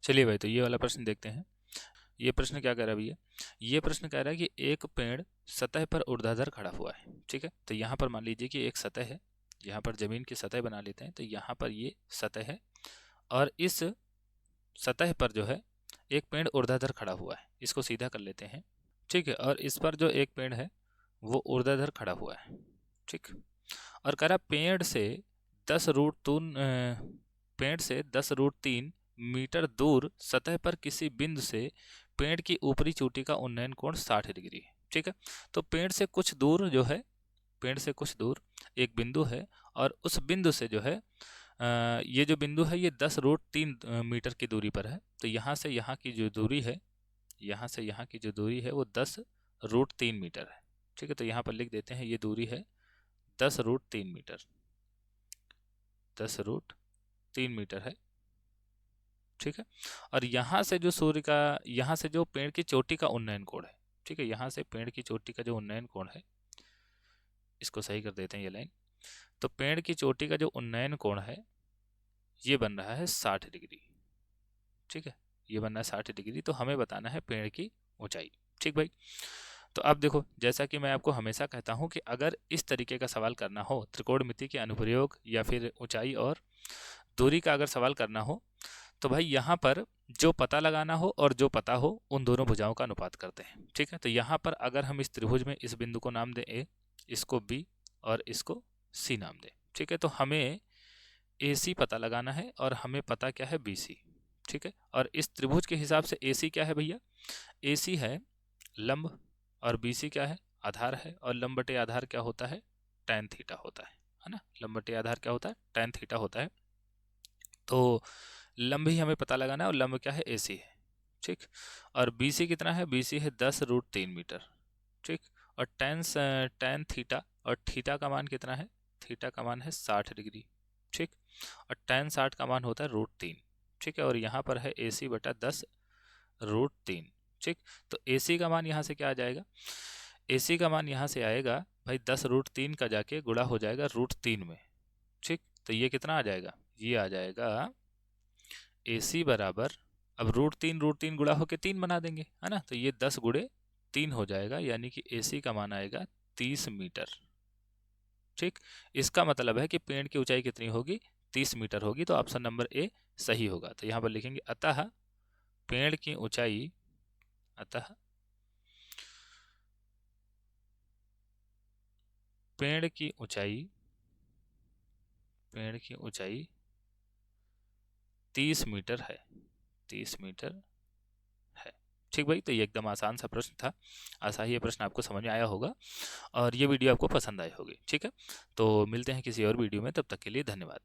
चलिए भाई, तो ये वाला प्रश्न देखते हैं। ये प्रश्न क्या कह रहा है भैया? ये प्रश्न कह रहा है कि एक पेड़ सतह पर ऊर्ध्वाधर खड़ा हुआ है। ठीक है, तो यहाँ पर मान लीजिए कि एक सतह है, यहाँ पर जमीन की सतह बना लेते हैं, तो यहाँ पर ये सतह है और इस सतह पर जो है एक पेड़ ऊर्ध्वाधर खड़ा हुआ है। इसको सीधा कर लेते हैं। ठीक है, और इस पर जो एक पेड़ है वो ऊर्ध्वाधर खड़ा हुआ है। ठीक, और कह रहा पेड़ से 10√3 मीटर दूर सतह पर किसी बिंदु से पेड़ की ऊपरी चोटी का उन्नयन कोण 60 डिग्री है। ठीक है, तो पेड़ से कुछ दूर जो है, पेड़ से कुछ दूर एक बिंदु है और उस बिंदु से जो है ये जो बिंदु है ये 10√3 मीटर की दूरी पर है। तो यहाँ से यहाँ की जो दूरी है, यहाँ से यहाँ की जो दूरी है वो 10√3 मीटर है। ठीक है, तो यहाँ पर लिख देते हैं ये दूरी है 10√3 मीटर, 10√3 मीटर है। ठीक है, और यहाँ से जो सूर्य का, यहाँ से जो पेड़ की चोटी का उन्नयन कोण है, ठीक है, यहाँ से पेड़ की चोटी का जो उन्नयन कोण है, इसको सही कर देते हैं ये लाइन। तो पेड़ की चोटी का जो उन्नयन कोण है ये बन रहा है 60 डिग्री। ठीक है, ये बन रहा है 60 डिग्री। तो हमें बताना है पेड़ की ऊंचाई। ठीक भाई, तो अब देखो, जैसा कि मैं आपको हमेशा कहता हूं कि अगर इस तरीके का सवाल करना हो, त्रिकोणमिति के अनुप्रयोग या फिर ऊंचाई और दूरी का अगर सवाल करना हो, तो भाई यहाँ पर जो पता लगाना हो और जो पता हो उन दोनों भुजाओं का अनुपात करते हैं। ठीक है, तो यहाँ पर अगर हम इस त्रिभुज में इस बिंदु को नाम दें ए, इसको बी और इसको सी नाम दें। ठीक है, तो हमें ए सी पता लगाना है और हमें पता क्या है, बी सी। ठीक है, और इस त्रिभुज के हिसाब से ए सी क्या है भैया? ए सी है लंब और बी सी क्या है, आधार है। और लंब बटे आधार क्या होता है, tan थीटा होता है ना। लंब बटे आधार क्या होता है, tan थीटा होता है। तो लंब ही हमें पता लगाना है और लंब क्या है, ए सी है। ठीक, और बी सी कितना है, बी सी है 10√3 मीटर। ठीक, और tan थीटा, और थीटा का मान कितना है, थीटा का मान है 60 डिग्री। ठीक, और tan 60 का मान होता है √3। ठीक है, और यहाँ पर है ए सी बटा 10√3। ठीक, तो ए सी का मान यहाँ से क्या आ जाएगा, ए सी का मान यहाँ से आएगा भाई 10√3 का जाके गुणा हो जाएगा √3 में। ठीक, तो ये कितना आ जाएगा, ये आ जाएगा ए सी बराबर, अब √3 गुणा होके 3 बना देंगे, है ना। तो ये 10 गुणे 3 हो जाएगा, यानी कि ए सी का मान आएगा 30 मीटर। ठीक, इसका मतलब है कि पेड़ की ऊंचाई कितनी होगी, 30 मीटर होगी। तो ऑप्शन नंबर ए सही होगा। तो यहाँ पर लिखेंगे अतः पेड़ की ऊंचाई, अतः पेड़ की ऊंचाई, पेड़ की ऊंचाई 30 मीटर है, 30 मीटर है। ठीक भाई, तो ये एकदम आसान सा प्रश्न था। आशा ही ये प्रश्न आपको समझ में आया होगा और ये वीडियो आपको पसंद आई होगी। ठीक है, तो मिलते हैं किसी और वीडियो में, तब तक के लिए धन्यवाद।